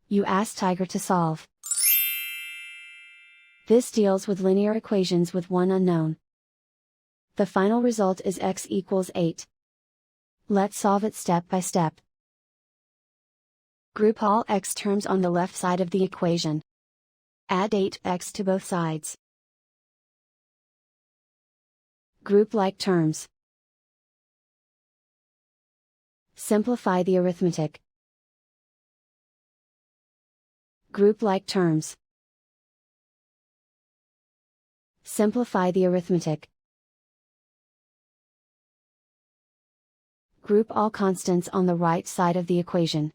You ask Tiger to solve. This deals with linear equations with one unknown. The final result is x equals 8. Let's solve it step by step. Group all x terms on the left side of the equation. Add 8x to both sides. Group like terms. Simplify the arithmetic. Group like terms. Simplify the arithmetic. Group all constants on the right side of the equation.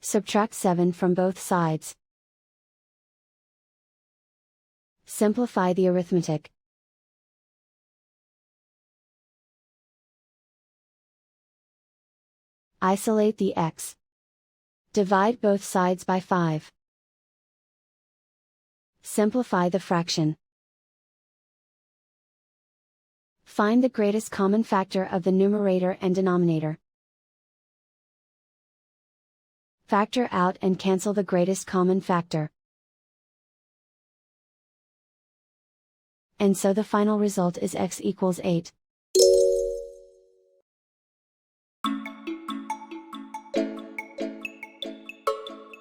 Subtract 7 from both sides. Simplify the arithmetic. Isolate the x. Divide both sides by 5. Simplify the fraction. Find the greatest common factor of the numerator and denominator. Factor out and cancel the greatest common factor. And so the final result is x equals 8.